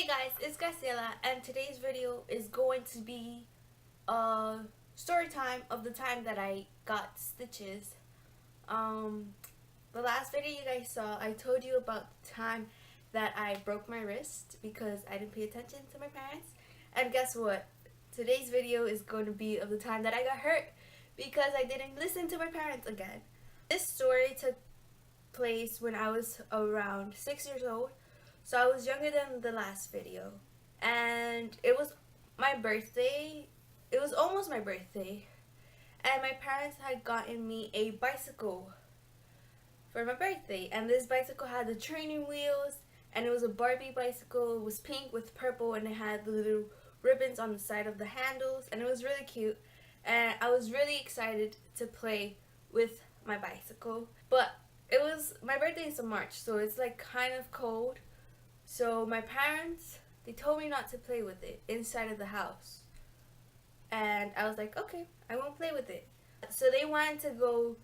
Hey guys, it's Graciela, and today's video is going to be a story time of the time that I got stitches. Um, the last video you guys saw, I told you about the time that I broke my wrist because I didn't pay attention to my parents. And guess what? Today's video is going to be of the time that I got hurt because I didn't listen to my parents again. This story took place when I was around 6 years old. So I was younger than the last video. And it was my birthday. It was almost my birthday. And my parents had gotten me a bicycle for my birthday. And this bicycle had the training wheels. And it was a Barbie bicycle. It was pink with purple. And it had the little ribbons on the side of the handles. And it was really cute. And I was really excited to play with my bicycle. But it was, my birthday is in March. So it's like kind of cold. So my parents, they told me not to play with it inside of the house. And I was like, okay, I won't play with it. So they wanted to go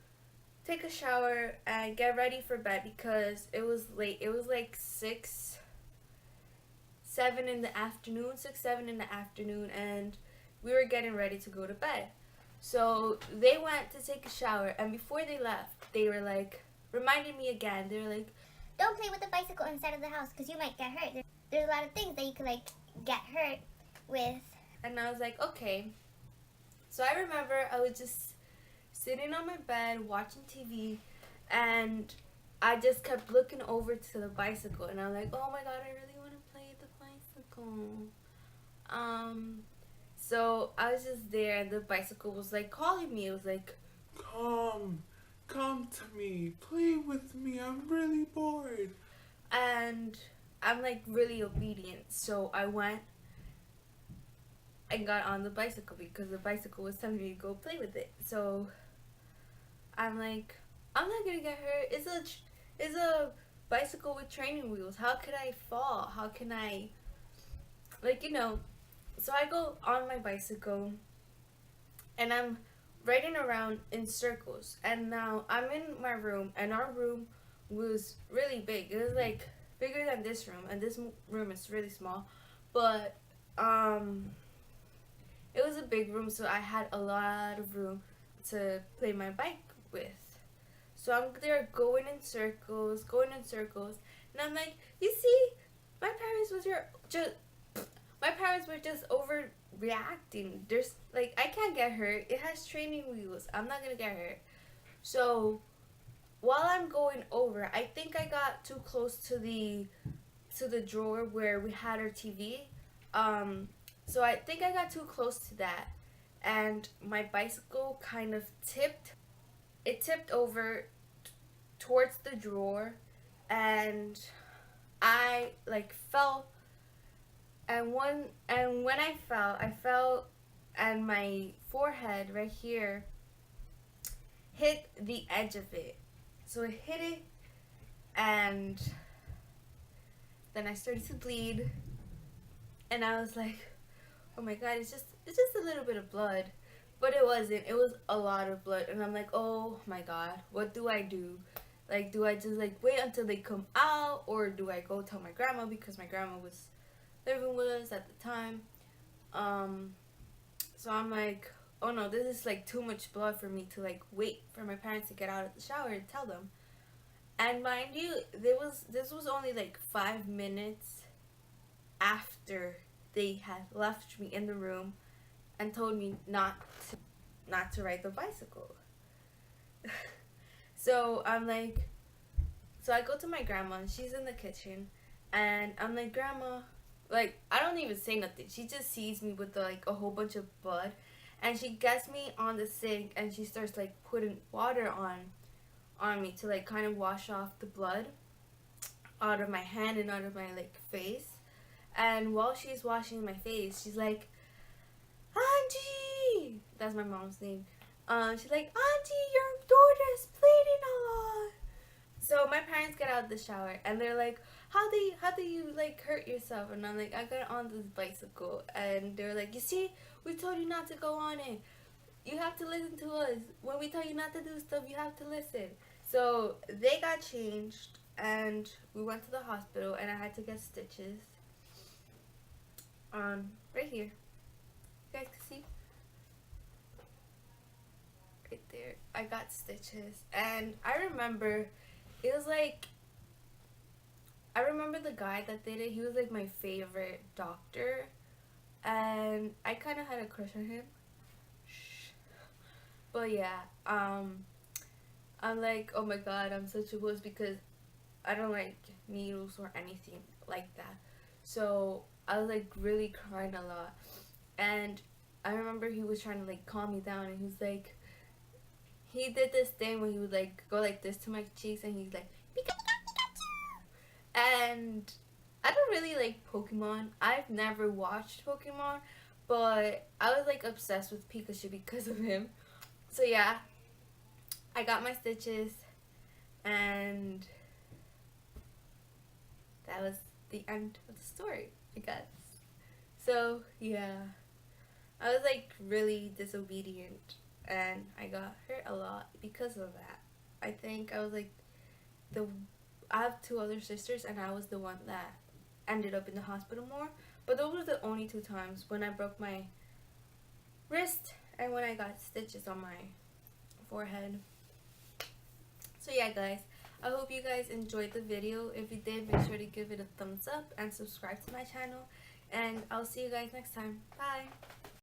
take a shower and get ready for bed because it was late. It was like 6, 7 in the afternoon, 6, 7 in the afternoon, and we were getting ready to go to bed. So they went to take a shower, and before they left, they were like, reminded me again, they were like, don't play with the bicycle inside of the house because you might get hurt. There's a lot of things that you could get hurt with. And I was like, okay. So I remember I was just sitting on my bed watching TV, and I just kept looking over to the bicycle, and I was like, oh my god, I really want to play the bicycle. So I was just there, and the bicycle was like calling me. It was like, Come to me, play with me, I'm really bored. And I'm like really obedient, so I went and got on the bicycle because the bicycle was telling me to go play with it. So I'm like, I'm not gonna get hurt. It's a bicycle with training wheels. How could I fall? How can I, So I go on my bicycle, and I'm riding around in circles. And now I'm in my room, and our room was really big. It was like bigger than this room, and this room is really small. But it was a big room, so I had a lot of room to play my bike with. So I'm there going in circles, and I'm like, you see, my parents were just overreacting. There's like, I can't get hurt. It has training wheels. I'm not gonna get hurt. So while I'm going over, I think I got too close to the drawer where we had our TV. So I think I got too close to that, and my bicycle kind of tipped. It tipped over towards the drawer, and I like fell. And when I fell, and my forehead right here hit the edge of it. So it hit it, and then I started to bleed, and I was like, oh my god, it's just a little bit of blood. But it wasn't. It was a lot of blood, and I'm like, oh my god, what do I do? Like, do I just like wait until they come out, or do I go tell my grandma, because my grandma was living with us at the time. So I'm like, oh no, this is like too much blood for me to like wait for my parents to get out of the shower and tell them. And mind you, this was only like 5 minutes after they had left me in the room and told me not to ride the bicycle. So I'm like, so I go to my grandma, and she's in the kitchen, and I'm like, Grandma, like, I don't even say nothing. She just sees me with like a whole bunch of blood, and she gets me on the sink, and she starts like putting water on me to like kind of wash off the blood out of my hand and out of my like face. And while she's washing my face, she's like, Auntie, that's my mom's name. She's like, Auntie, your daughter's bleeding a lot. So my parents get out of the shower, and they're like, how do you like hurt yourself? And I'm like, I got on this bicycle. And they're like, you see, we told you not to go on it. You have to listen to us. When we tell you not to do stuff, you have to listen. So they got changed, and we went to the hospital, and I had to get stitches. right here. You guys can see? Right there. I got stitches. And I remember, it was like, I remember the guy that did it. He was like my favorite doctor. And I kind of had a crush on him. But yeah, I'm like, oh my god, I'm such a wuss because I don't like needles or anything like that. So I was like really crying a lot. And I remember he was trying to like calm me down, and he was like, he did this thing where he would like go like this to my cheeks, and he's like, Pikachu! And I don't really like Pokemon. I've never watched Pokemon, but I was like obsessed with Pikachu because of him. So yeah, I got my stitches, and that was the end of the story, I guess. So yeah, I was like really disobedient, and I got hurt a lot because of that. I think I was like I have two other sisters, and I was the one that ended up in the hospital more. But those were the only 2 times, when I broke my wrist and when I got stitches on my forehead. So yeah, guys, I hope you guys enjoyed the video. If you did, make sure to give it a thumbs up and subscribe to my channel. And I'll see you guys next time. Bye!